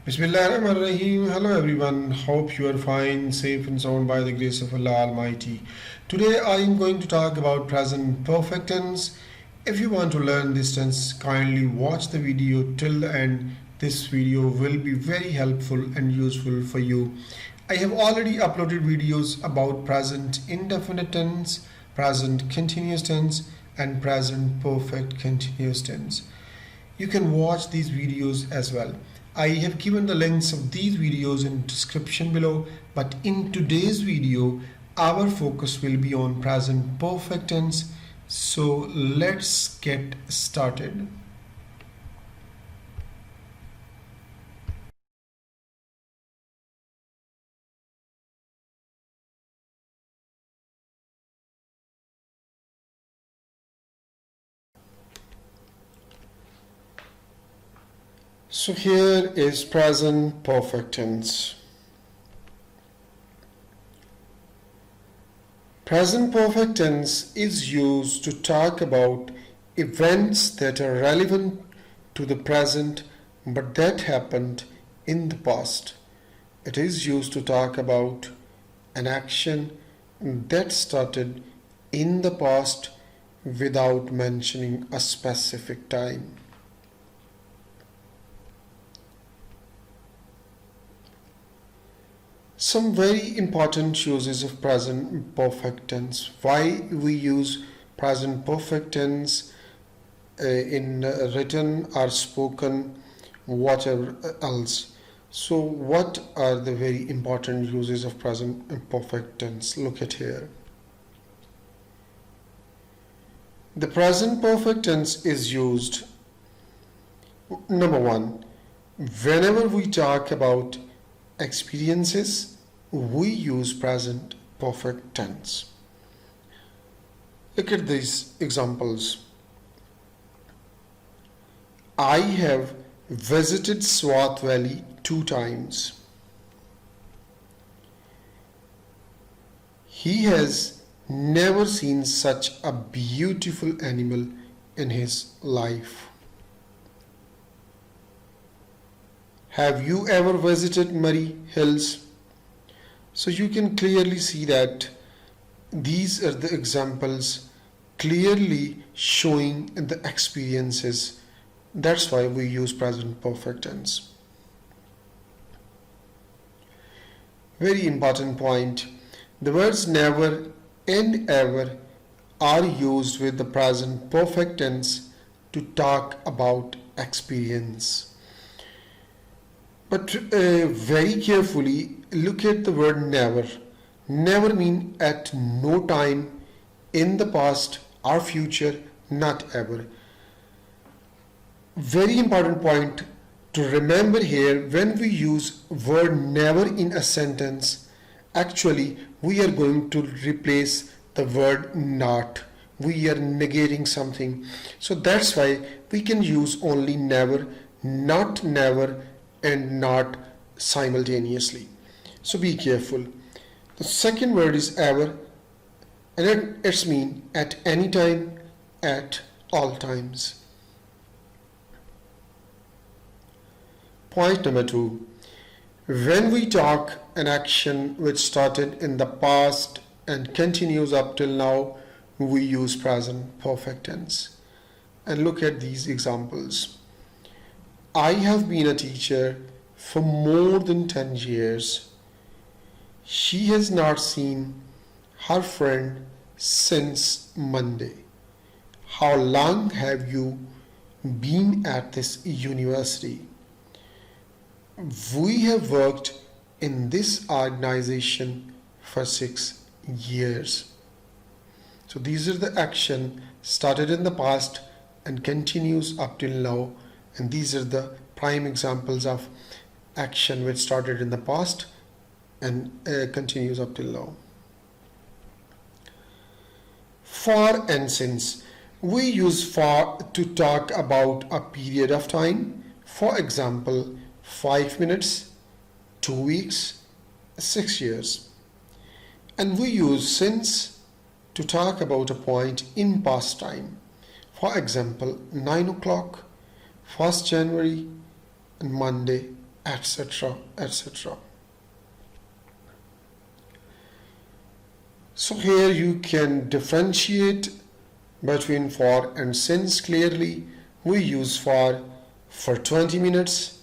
Bismillahirrahmanirrahim. Hello everyone. Hope you are fine, safe and sound by the grace of Allah Almighty. Today I am going to talk about present perfect tense. If you want to learn this tense, kindly watch the video till the end. This video will be very helpful and useful for you. I have already uploaded videos about present indefinite tense, present continuous tense and present perfect continuous tense. You can watch these videos as well. I have given the links of these videos in the description below, but in today's video our focus will be on present perfect tense. So let's get started. So here is present perfect tense. Present perfect tense is used to talk about events that are relevant to the present but that happened in the past. It is used to talk about an action that started in the past without mentioning a specific time. Some very important uses of present perfect tense. Why we use present perfect tense in written or spoken, whatever else. So what are the very important uses of present perfect tense? Look at here. The present perfect tense is used, number one, whenever we talk about experiences, we use present perfect tense. Look at these examples. I have visited Swat Valley 2 times. He has never seen such a beautiful animal in his life. Have you ever visited Murray Hills? So you can clearly see that these are the examples clearly showing the experiences. That's why we use present perfect tense. Very important point. The words never and ever are used with the present perfect tense to talk about experience. But very carefully look at the word never. Never means at no time, in the past or future, not ever. Very important point to remember here, when we use word never in a sentence, actually we are going to replace the word not. We are negating something. So that's why we can use only never, not never, and not simultaneously. So be careful. The second word is ever, and it's mean at any time, at all times. Point number 2. When we talk an action which started in the past and continues up till now, we use present perfect tense. And look at these examples. I have been a teacher for more than 10 years. She has not seen her friend since Monday. How long have you been at this university? We have worked in this organization for 6 years. So these are the action started in the past and continues up till now. And these are the prime examples of action which started in the past and continues up till now. For and since. We use for to talk about a period of time. For example, 5 minutes, 2 weeks, 6 years. And we use since to talk about a point in past time. For example, 9 o'clock, 1st January, and Monday etc., etc. So here you can differentiate between for and since clearly. We use for 20 minutes,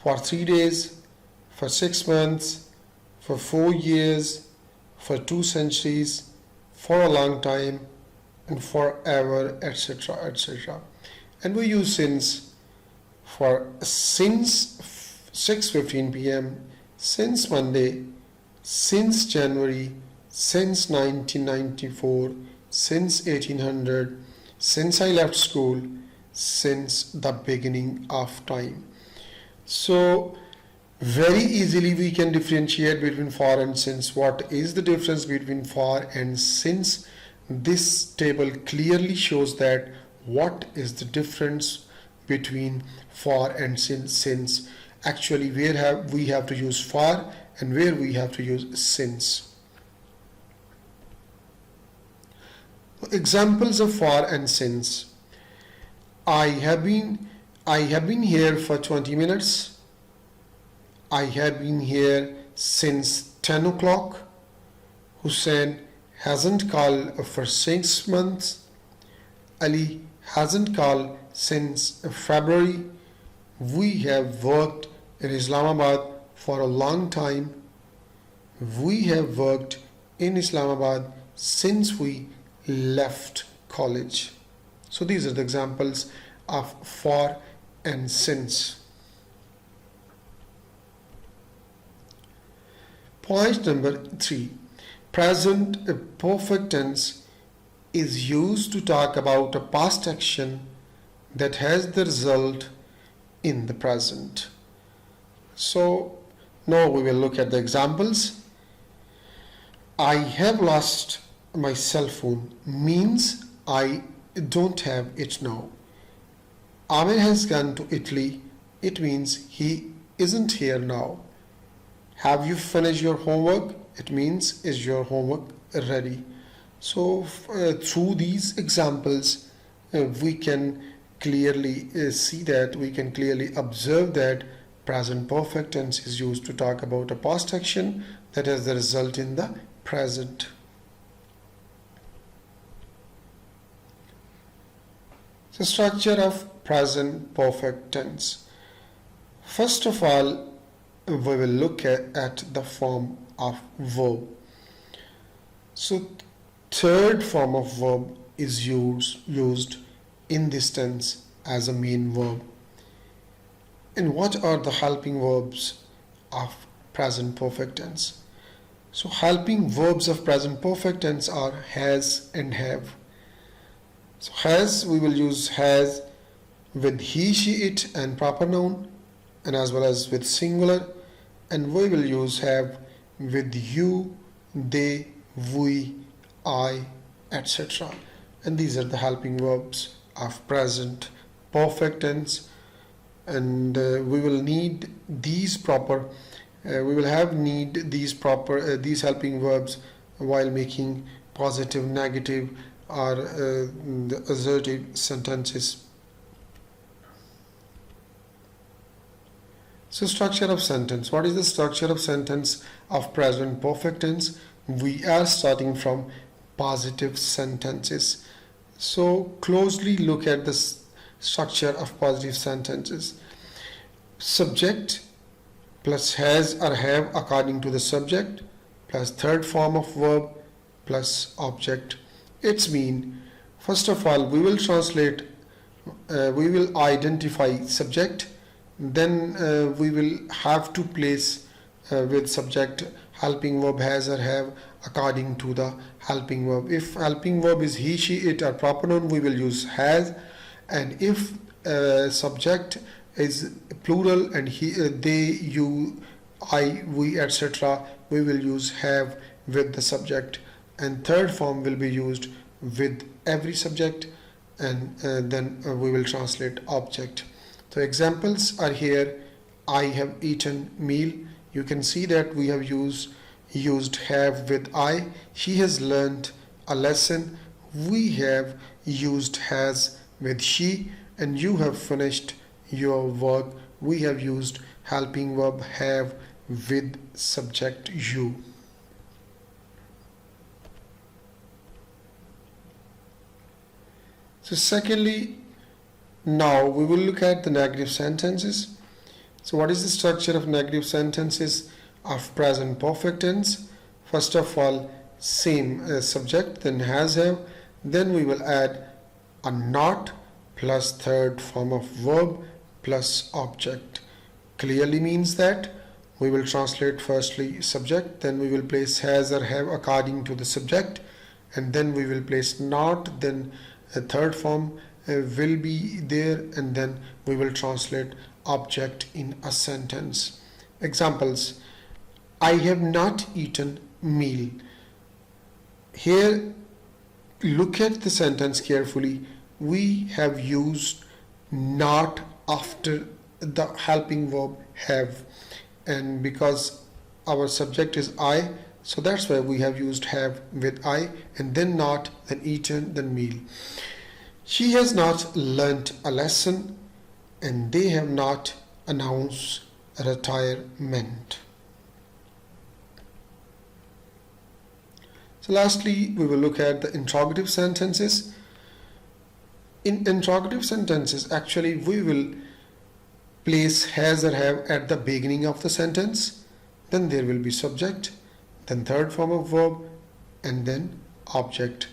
for 3 days, for 6 months, for 4 years, for 2 centuries, for a long time, and forever, etc., etc. And we use since for since 6:15 p.m., since Monday, since January, since 1994, since 1800, since I left school, since the beginning of time. So very easily we can differentiate between for and since. What is the difference between for and since? This table clearly shows that what is the difference between for and since. Actually, where we have to use for and where we have to use since. Examples of for and since. I have been here for 20 minutes. I have been here since 10 o'clock. Hussein hasn't called for 6 months. Ali hasn't called since February. We have worked in Islamabad for a long time. We have worked in Islamabad since we left college. So these are the examples of for and since. Point number 3. Present perfect tense is used to talk about a past action that has the result in the present. So now we will look at the examples. I have lost my cell phone means I don't have it now. Amir has gone to Italy. It means he isn't here now. Have you finished your homework? It means is your homework ready? So through these examples we can clearly see that, we can clearly observe that present perfect tense is used to talk about a past action that has the result in the present. The structure of present perfect tense. First of all, we will look at the form of verb. So third form of verb is used in this tense as a main verb. And what are the helping verbs of present perfect tense? So helping verbs of present perfect tense are has and have. So has, we will use has with he, she, it and proper noun, and as well as with singular, and we will use have with you, they, we, I, etc. And these are the helping verbs of present perfect tense, and we will need these proper these helping verbs while making positive, negative or the assertive sentences. So structure of sentence. What is the structure of sentence of present perfect tense? We are starting from positive sentences. So closely look at the structure of positive sentences. Subject plus has or have according to the subject plus third form of verb plus object. It's mean, first of all, we will translate, we will identify subject, then we will have to place with subject helping verb has or have according to the helping verb. If helping verb is he, she, it or proper noun, we will use has, and if subject is plural and he, they, you, I, we, etc., we will use have with the subject, and third form will be used with every subject, and then we will translate object. So examples are here. I have eaten meal. You can see that we have used have with I. She has learnt a lesson. We have used has with she, and you have finished your work. We have used helping verb have with subject you. So secondly, now we will look at the negative sentences. So what is the structure of negative sentences of present perfect tense? First of all, same subject, then has, have, then we will add a not plus third form of verb plus object. Clearly means that we will translate firstly subject, then we will place has or have according to the subject, and then we will place not, then a third form will be there, and then we will translate object in a sentence. Examples: I have not eaten meal. Here, look at the sentence carefully. We have used not after the helping verb have, and because our subject is I, so that's why we have used have with I, and then not, then eaten, then meal. She has not learnt a lesson, and they have not announced retirement. So lastly, we will look at the interrogative sentences. In interrogative sentences, actually we will place has or have at the beginning of the sentence, then there will be subject, then third form of verb, and then object.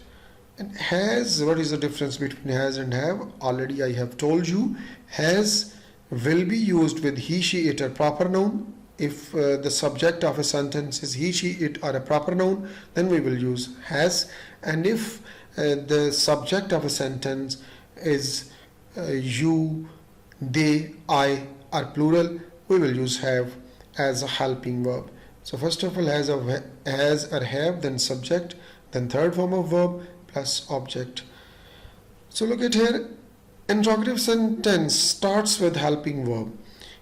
And has, what is the difference between has and have? Already I have told you. Has will be used with he, she, it, or proper noun. If the subject of a sentence is he, she, it, or a proper noun, then we will use has. And if the subject of a sentence is you, they, I, or plural, we will use have as a helping verb. So first of all, has or have, then subject, then third form of verb plus object. So look at here, interrogative sentence starts with helping verb.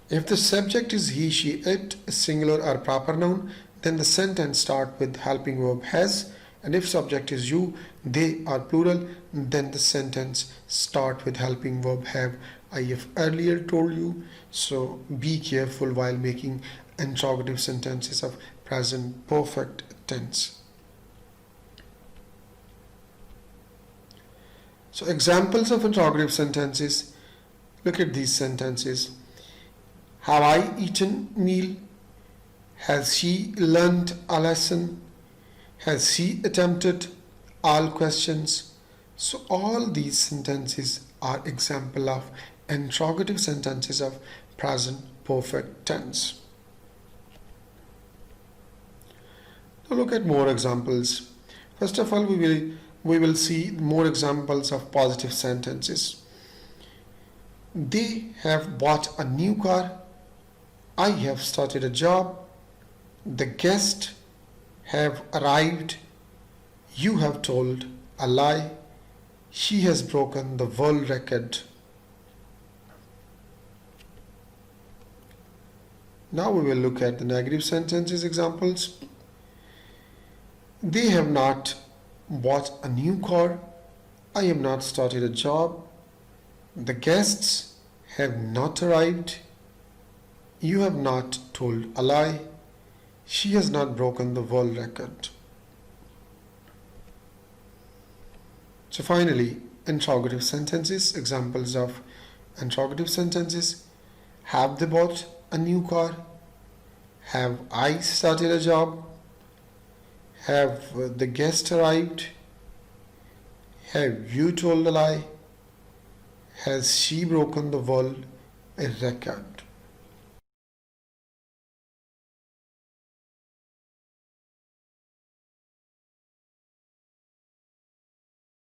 If the subject is he, she, it, singular or proper noun, then the sentence starts with helping verb has, and if subject is you, they, or plural, then the sentence start with helping verb have. I have earlier told you, so be careful while making interrogative sentences of present perfect tense. So examples of interrogative sentences, look at these sentences. Have I eaten meal? Has she learnt a lesson? Has she attempted all questions? So all these sentences are example of interrogative sentences of present perfect tense. Now look at more examples. First of all, we will see more examples of positive sentences. They have bought a new car. I have started a job. The guests have arrived. You have told a lie. She has broken the world record. Now we will look at the negative sentences examples. They have not bought a new car. I have not started a job. The guests have not arrived. You have not told a lie. She has not broken the world record. So finally, interrogative sentences, examples of interrogative sentences. Have they bought a new car? Have I started a job? Have the guest arrived? Have you told a lie? Has she broken the world record?